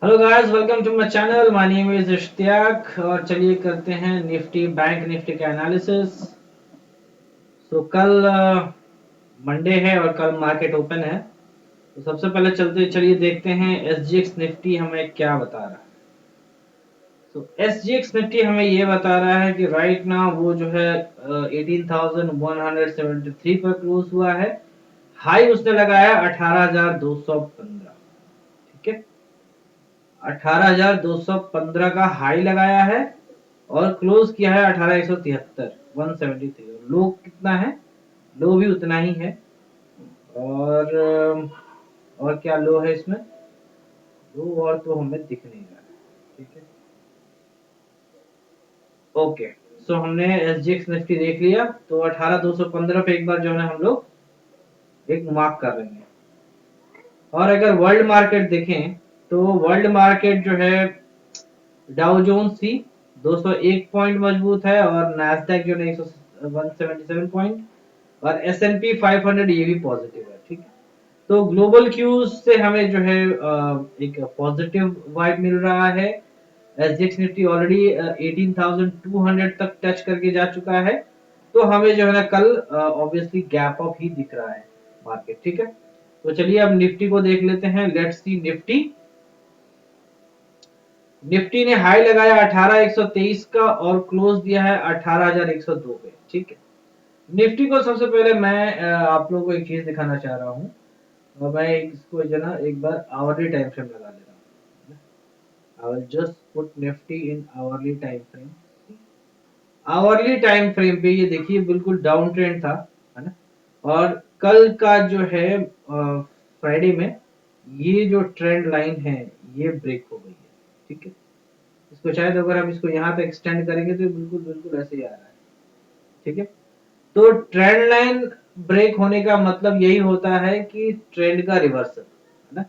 Hello guys, welcome to my channel. My name is Ishtiyaq और चलिए करते हैं निफ्टी बैंक निफ्टी का एनालिसिस। कल मंडे है और कल मार्केट ओपन है। तो सबसे पहले चलिए देखते हैं एसजीएक्स निफ्टी हमें क्या बता रहा है। एसजीएक्स निफ्टी हमें ये बता रहा है कि राइट नाउ वो जो है 18,173 पर क्लोज हुआ है। हाई उसने लगाया 18,215। ठीक है, 18,215 का हाई लगाया है और क्लोज किया है 18,173 173। लो कितना है? लो भी उतना ही है। और क्या लो है इसमें? लो और तो हमें दिख नहीं रहा है। ठीक है, ओके। हमने एसजीएक्स निफ्टी देख लिया, तो 18,215 पे एक बार जो है हम लोग एक मार्क कर लेंगे। और अगर वर्ल्ड मार्केट देखें तो वर्ल्ड मार्केट जो है डाउ जोन्स थी 201 पॉइंट मजबूत है, और नैस्डैक जो है 177 पॉइंट, और S&P 500 ये भी पॉजिटिव है। ठीक है, तो ग्लोबल क्यूज से हमें जो है एक पॉजिटिव वाइब मिल रहा है। एसजीएक्स निफ्टी ऑलरेडी 18,200 तक टच करके जा चुका है। तो हमें जो है ना कल ऑब्वियसली गैप अप ही दिख रहा है मार्केट। ठीक है, तो चलिए अब निफ्टी को देख लेते हैं। Let's see Nifty. निफ्टी ने हाई लगाया 18,123 का और क्लोज दिया है 18,102 पे। ठीक है, निफ्टी को सबसे पहले मैं आप लोगों को एक चीज दिखाना चाह रहा हूँ। और मैं इसको जो ना एक बार आवरली टाइम फ्रेम लगा ले रहा हूँ। I will just put Nifty in hourly time frame. Hourly time frame पे ये देखिए बिल्कुल डाउन ट्रेंड था, है ना। और कल का जो है फ्राइडे में ये जो ट्रेंड लाइन है ये ब्रेक हो गई है। ठीक है, इसको शायद अगर हम इसको यहाँ पे एक्सटेंड करेंगे तो बिल्कुल बिल्कुल ऐसे ही आ रहा है। ठीक है, तो ट्रेंड लाइन ब्रेक होने का मतलब यही होता है कि ट्रेंड का रिवर्सल, है ना।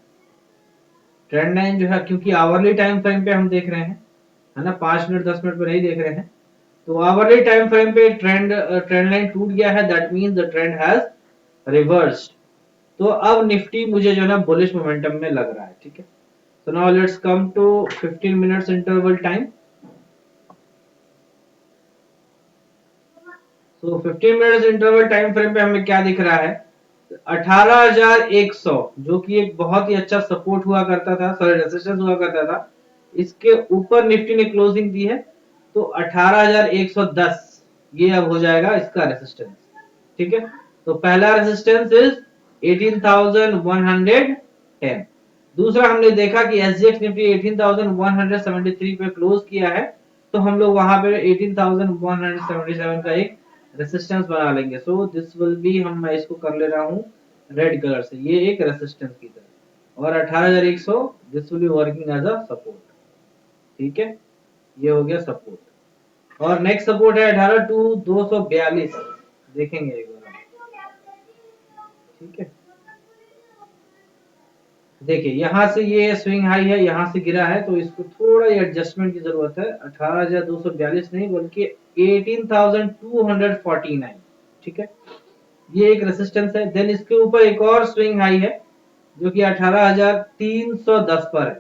ट्रेंड लाइन जो है, क्योंकि आवरली टाइम फ्रेम पे हम देख रहे हैं, है ना, 5 मिनट 10 मिनट पे नहीं देख रहे हैं। तो आवरली टाइम फ्रेम पे ट्रेंड लाइन टूट गया है, that means the trend has reversed. तो अब निफ्टी मुझे जो है ना बुलिश मोमेंटम में लग रहा है। ठीक है, so now let's come to 15 minutes interval time. तो 15 मिनट्स इंटरवल टाइम फ्रेम पे हमें क्या दिख रहा है? 18,100 जो कि एक बहुत ही अच्छा सपोर्ट हुआ करता था, सॉरी रेजिस्टेंस हुआ करता था, इसके ऊपर निफ्टी ने क्लोजिंग दी है। तो 18,110 ये अब हो जाएगा इसका रेजिस्टेंस। ठीक है, तो पहला रेजिस्टेंस इज 18,110। दूसरा हमने देखा कि एसजीएक्स निफ्टी 18,173 पे क्लोज किया है, तो हम लोग वहां पे 18,177 का एक रेसिस्टेंस बना लेंगे। सो दिस विल बी, मैं इसको कर ले रहा हूँ रेड कलर से, ये एक रेसिस्टेंस की तरह। और 18,100 this will be working as a support. ठीक है, ये हो गया सपोर्ट। और नेक्स्ट सपोर्ट है 18,242। देखेंगे एक बार। ठीक है, देखिए यहाँ से ये स्विंग हाई है, यहाँ से गिरा है, तो इसको थोड़ा एडजस्टमेंट की जरूरत है। 18,242 नहीं बल्कि 18,249। ठीक है, ये एक रेसिस्टेंस है। देन इसके ऊपर एक और स्विंग हाई है जो कि 18,310 पर है।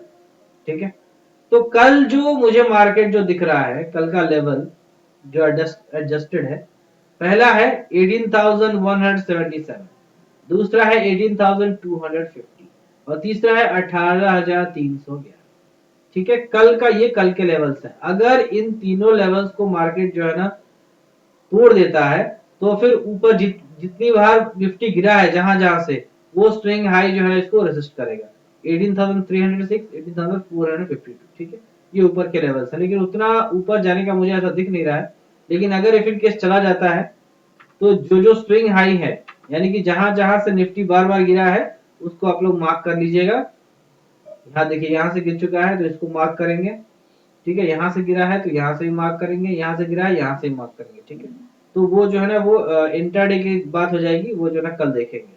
ठीक है, तो कल जो मुझे मार्केट जो दिख रहा है, कल का लेवल जो एडजस्टेड है, पहला है 18,177, दूसरा है 18,250, और तीसरा है 18,311। ठीक है, कल का ये कल के लेवल्स है। अगर इन तीनों लेवल्स को मार्केट जो है ना तोड़ देता है, तो फिर ऊपर जितनी बार निफ्टी गिरा है जहां जहां से, वो स्विंग हाई जो है इसको रेसिस्ट करेगा। 18,306 18,452। ठीक है, ये ऊपर के लेवल्स है, लेकिन उतना ऊपर जाने का मुझे ऐसा दिख नहीं रहा है। लेकिन अगर इफ इन केस चला जाता है, तो जो जो स्विंग हाई है, यानी कि जहां जहां से निफ्टी बार बार गिरा है, उसको आप लोग मार्क कर लीजिएगा। यहाँ देखिए, यहाँ से गिर चुका है तो इसको मार्क करेंगे। ठीक है, यहाँ से गिरा है तो यहाँ से भी मार्क करेंगे, यहाँ से गिरा है यहाँ से भी मार्क करेंगे। ठीक है, तो वो जो है ना वो इंट्राडे की बात हो जाएगी, वो जो है ना कल देखेंगे।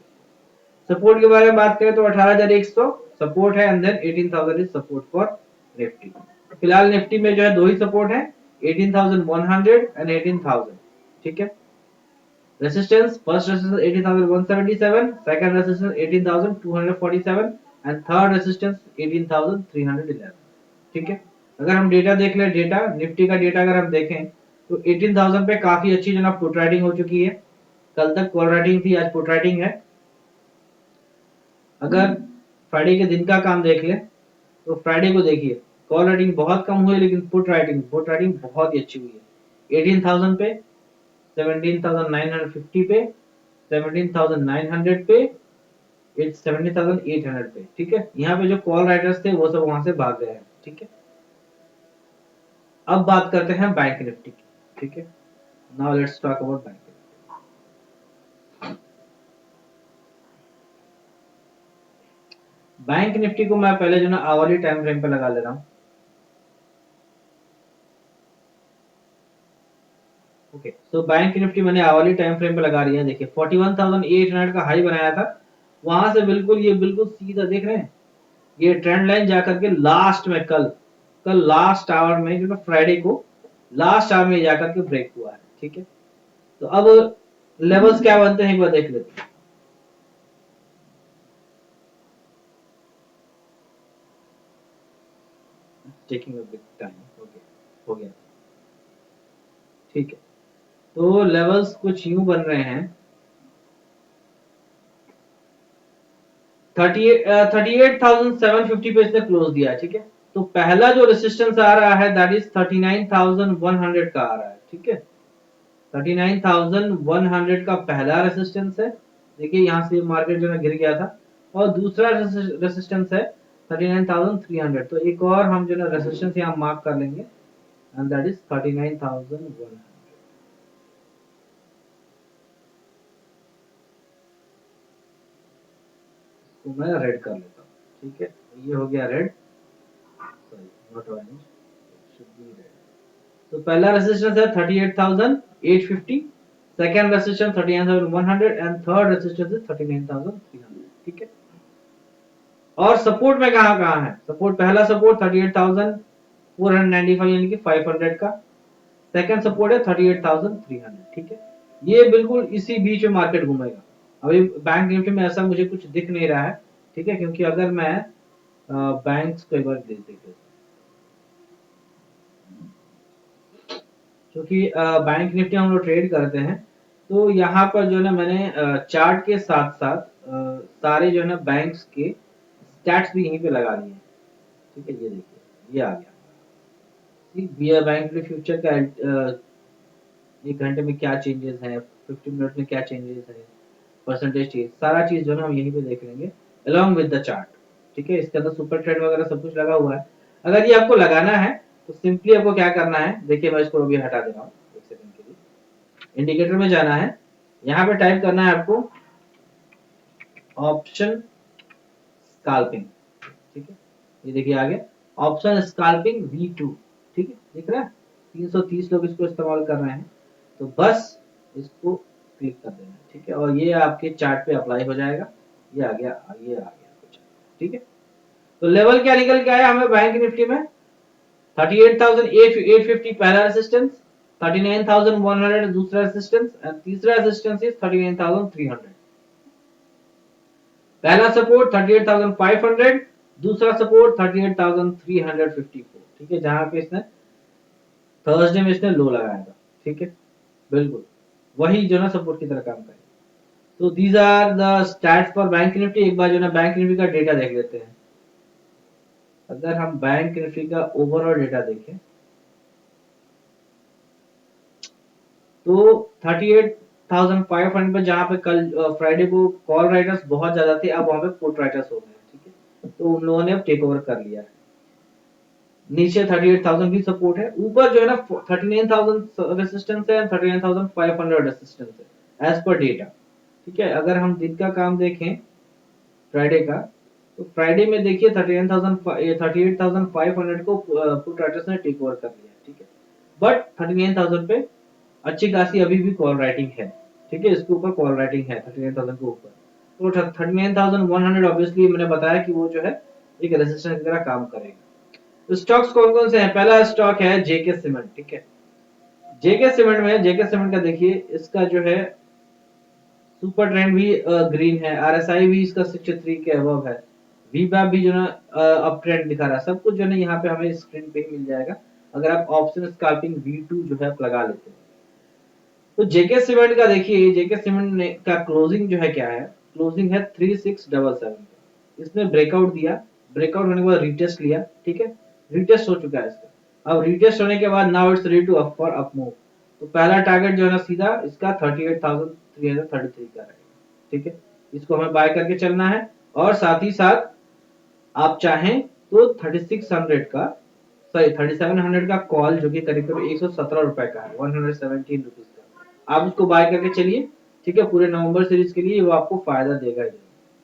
सपोर्ट के बारे में बात करें तो 18,100 सपोर्ट है, and then 18,000 is support for Nifty. फिलहाल निफ्टी में जो है दो ही सपोर्ट है, 18,100 एंड 18,000। ठीक है, resistance, first resistance 18,177, second resistance 18,247, and third resistance 18,311, ठीक है। अगर हम डेटा देख ले, डेटा निफ्टी का डेटा अगर हम देखें तो 18,000 पे काफी अच्छी जनाब पुट राइटिंग हो चुकी है। कल तक कॉल राइटिंग थी, आज पुट राइटिंग है। अगर फ्राइडे के दिन का काम देख ले तो फ्राइडे को देखिए कॉल राइटिंग बहुत कम हुई, लेकिन पुट राइटिंग बहुत ही अच्छी हुई है। 18,000 पे, 17,950 पे, 17,900 पे, 17,800 पे, ठीक है। यहाँ पे जो कॉल राइटर्स थे वो सब वहां से भाग गए हैं, ठीक है। अब बात करते हैं बैंक निफ्टी की, ठीक है। Now let's talk about bank. Bank Nifty को मैं पहले जो ना आवरली टाइम फ्रेम पे लगा ले रहा हूँ। ओके, सो बैंक निफ्टी मैंने आवरली टाइम फ्रेम पे लगा रही है। देखिए 41,800 का हाई बनाया था, वहां से बिल्कुल ये बिल्कुल सीधा देख रहे हैं, ये ट्रेंड लाइन जाकर के लास्ट में कल लास्ट आवर में जो ना फ्राइडे को लास्ट आवर में जाकर के ब्रेक हुआ है, ठीक है। तो अब लेवल्स क्या बनते हैं एक बार देख लेते हैं। Taking a big time, okay, हो गया, ठीक है। तो लेवल्स कुछ यूं बन रहे हैं, 38,750 पे इसने क्लोज दिया है, ठीक है। तो पहला जो रेसिस्टेंस आ रहा है दैट इज 39,100 का आ रहा है, ठीक है। 39,100 का पहला रेसिस्टेंस है। देखिए यहाँ से मार्केट जो है गिर गया था। और दूसरा रेसिस्टेंस है 39,300। तो एक और हम जो है रेसिस्टेंस यहाँ मार्क कर लेंगे एंड दैट इज 39,100। तो मैं रेड कर लेता हूँ, ठीक है। ये हो गया red, sorry not orange, should be red. तो पहला रेजिस्टेंस है 38,850, second resistance 39,100 and third resistance is 39,300, ठीक है। और सपोर्ट में कहां कहां है, सपोर्ट पहला सपोर्ट 38,495 यानी कि 500 का, सेकंड सपोर्ट है 38,300, ठीक है। ये बिल्कुल इसी बीच में मार्केट घूमेगा। अभी बैंक निफ्टी में ऐसा मुझे कुछ दिख नहीं रहा है, ठीक है, क्योंकि अगर मैं बैंक्स को एक बार देख लेता हूं, क्योंकि बैंक निफ्टी हम लोग ट्रेड करते हैं, तो यहाँ पर जो है ना मैंने चार्ट के साथ साथ सारे जो है ना बैंक्स के स्टैट्स भी यहीं पे लगा दिए हैं, ठीक है। ये देखिए ये आ गया, बियर बैंक निफ्टी फ्यूचर का एक घंटे में क्या चेंजेस हैं, 15 मिनट में क्या चेंजेस हैं, परसेंटेज चेंज, सारा चीज जो है ना हम यहीं पे देख लेंगे अलोंग विद द चार्ट, ठीक है। इसके अंदर सुपर ट्रेड वगैरह सब कुछ लगा हुआ है। अगर ये आपको लगाना है तो सिंपली आपको क्या करना है, देखिए मैं इसको अभी हटा दे रहा हूँ एक सेकंड के लिए। इंडिकेटर में जाना है, यहाँ पे टाइप करना है आपको ऑप्शन स्काल्पिंग, ठीक है। ये देखिए आ गया ऑप्शन स्काल्पिंग V2, ठीक है, दिख रहा है। 330 लोग इसको इस्तेमाल कर रहे हैं, तो बस इसको क्लिक कर देना है, ठीक है। और ये आपके चार्ट पे अप्लाई हो जाएगा। ये आ गया, ये आ गया कुछ, ठीक है। तो लेवल क्या निकल के आया हमें बैंक निफ्टी में, 38,850 पहला रेजिस्टेंस, 39,100 दूसरा रेजिस्टेंस एंड तीसरा रेजिस्टेंस इज 39,300। पहला सपोर्ट 38,500, दूसरा सपोर्ट 38,354, ठीक है, जहां पे इसने थर्सडे में इसने लो लगाया था, ठीक है। बिल्कुल वही जो ना सपोर्ट की तरह काम करे। तो these are the stats for bank Nifty. एक बार जो ना बैंक निफ्टी का डेटा देख लेते हैं। अगर हम बैंक निफ्टी का ओवरऑल डेटा देखें तो 38,500 पे, जहां पे कल फ्राइडे को कॉल राइटर्स बहुत ज्यादा थे, अब वहां पे पुट राइटर्स हो गए, ठीक है। तो उन लोगों ने अब टेक ओवर कर लिया है। नीचे 38,000 भी सपोर्ट है, ऊपर जो है ना 39,000 रेसिस्टेंस है, 39,500 रेसिस्टेंस है एज पर डेटा, ठीक है। अगर हम दिन का काम देखें फ्राइडे का, तो फ्राइडे में देखिए 38,500 को पुट राइटर्स ने टेक ओवर कर लिया, ठीक है। बट 39,000 पे अच्छी खासी अभी भी कॉल राइटिंग है, ठीक है। इसके ऊपर कॉल राइटिंग है 39,000 के ऊपर। तो 39,100 ऑब्वियसली मैंने बताया कि वो जो है एक रेजिस्टेंस की तरह काम करेगा। तो स्टॉक्स कौन कौन से हैं, पहला स्टॉक है जेके सीमेंट, ठीक है। जेके सीमेंट में, जेके सीमेंट का देखिए इसका जो है सुपर ट्रेंड भी ग्रीन है, आरएसआई भी इसका 63 के अबव है, वीबैप भी जो है अप ट्रेंड दिखा रहा है, सब कुछ जो है ना यहाँ पे हमें स्क्रीन पे ही मिल जाएगा अगर आप ऑप्शन स्कैल्पिंग V2 जो है आप लगा लेते हैं। तो जेके सीमेंट का देखिए, जेके सीमेंट ने का क्लोजिंग जो है क्या है, क्लोजिंग है 3677 का। इसने ब्रेकआउट दिया, ब्रेकआउट होने के बाद रीटेस्ट लिया, ठीक है, रीटेस्ट हो चुका है इसका। अब रीटेस्ट होने के बाद now it's ready to up for up move. तो पहला टारगेट जो है ना सीधा इसका 38,333 का रहेगा, ठीक है, इसको हमें बाय करके चलना है। और साथ ही साथ आप चाहें तो 3600 का, सॉरी 3700 का कॉल जो कि करीब करीब 117 रुपए का है, 117 रुपीज का, आप उसको बाय करके चलिए, ठीक है, पूरे नवंबर सीरीज के लिए वो आपको फायदा देगा ही,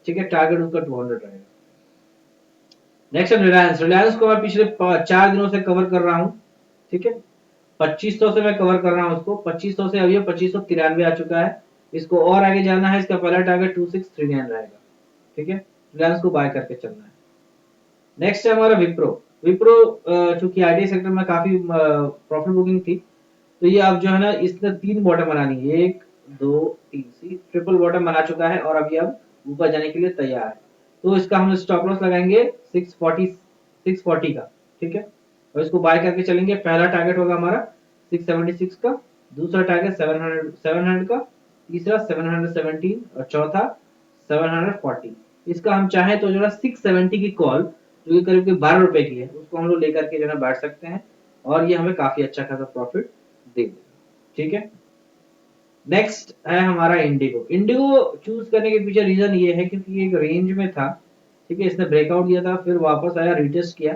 ठीक है। टारगेट उसका 200 रहेगा। नेक्स्ट है रिलायंस। रिलायंस को मैं पिछले 4 दिनों से कवर कर रहा हूँ, ठीक है, 2500 से मैं कवर कर रहा हूँ उसको, 2500 से अभी 2593 आ चुका है। इसको और आगे जाना है, इसका पहला टारगेट 2639 रहेगा, ठीक है, रिलायंस को बाय करके चलना है। नेक्स्ट है हमारा विप्रो। विप्रो चूंकि आईटी सेक्टर में काफी प्रॉफिट बुकिंग थी, तो ये अब जो है ना इसने 3 बॉटम बनानी है, 1 2 3 सी ट्रिपल बॉटम बना चुका है और अभी अब ऊपर जाने के लिए तैयार है। तो इसका हम स्टॉप लॉस लगाएंगे 640 का, ठीक है, और इसको बाय करके चलेंगे। पहला टारगेट होगा हमारा 676 का, दूसरा टारगेट 700 का, तीसरा 717 और चौथा 740। इसका हम चाहे तो जो है 670 की कॉल जो कि करीब करीब 12 रुपए की है, उसको हम लोग लेकर के जो है बैठ सकते हैं और ये हमें काफी अच्छा खासा प्रॉफिट दे देगा, ठीक है। नेक्स्ट है हमारा इंडिगो। इंडिगो चूज करने के पीछे रीजन ये है क्योंकि एक रेंज में था, ठीक है, इसने ब्रेकआउट दिया था, फिर वापस आया, रिटेस्ट किया।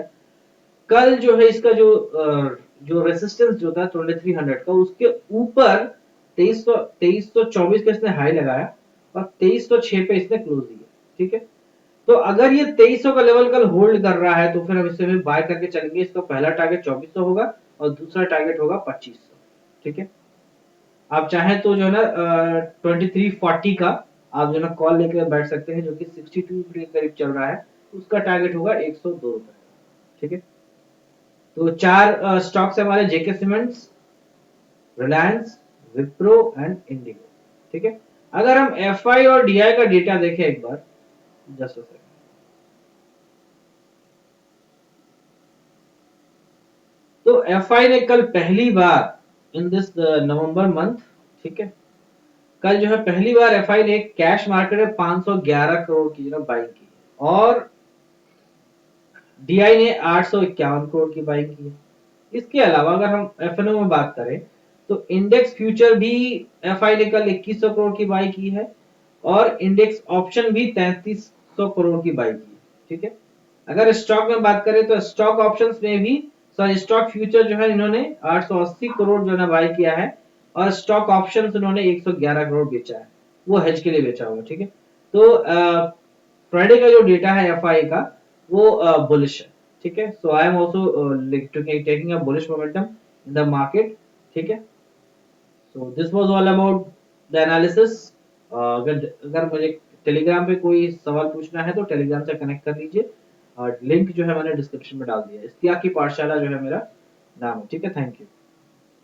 कल जो है इसका जो रेसिस्टेंस जो था 2300 का, उसके ऊपर 2324 का इसने हाई लगाया और 2306 पे इसने क्लोज दिया, ठीक है। तो अगर ये 2300 का लेवल कल होल्ड कर रहा है तो फिर हम इसे बाय करके चलेंगे। इसका पहला टारगेट 2400 होगा और दूसरा टारगेट होगा 2500, ठीक है। आप चाहें तो जो है ना 2340 का आप जो है ना कॉल लेकर बैठ सकते हैं, जो कि 62 के करीब चल रहा है, उसका टारगेट होगा 102 रुपए, ठीक है। तो 4 स्टॉक्स है हमारे, जेके सीमेंट्स, रिलायंस, विप्रो एंड इंडिगो, ठीक है। अगर हम एफआई और डीआई का डेटा देखें एक बार, जस्ट सेकंड। तो एफआई ने कल पहली बार इन दिस नवंबर मंथ, ठीक है, कल जो है पहली बार एफआई ने कैश मार्केट में 511 करोड़ की जो बाइंग की और डीआई ने 851 करोड़ की बाइंग की है। इसके अलावा अगर हम एफएनओ में बात करें तो इंडेक्स फ्यूचर भी एफआई ने कल 2100 करोड़ की बाई की है और इंडेक्स ऑप्शन भी 3300 करोड़ की बाई की है, ठीक है। अगर स्टॉक में बात करें तो स्टॉक ऑप्शंस में भी, सॉरी स्टॉक फ्यूचर जो है इन्होंने 880 करोड़ जो है बाई किया है और स्टॉक ऑप्शंस इन्होंने 111 करोड़ बेचा है, वो हेज के लिए बेचा हुआ, ठीक है। तो फ्राइडे का जो डेटा है एफआई का वो बुलिश है, ठीक है। So I am also taking a bullish momentum in the market, ठीक है। So this was all about the analysis. अगर अगर मुझे टेलीग्राम पे कोई सवाल पूछना है तो टेलीग्राम से कनेक्ट कर लीजिए और लिंक जो है मैंने डिस्क्रिप्शन में डाल दिया है। इसकी आपकी पाठशाला जो है मेरा नाम है, ठीक है। Thank you.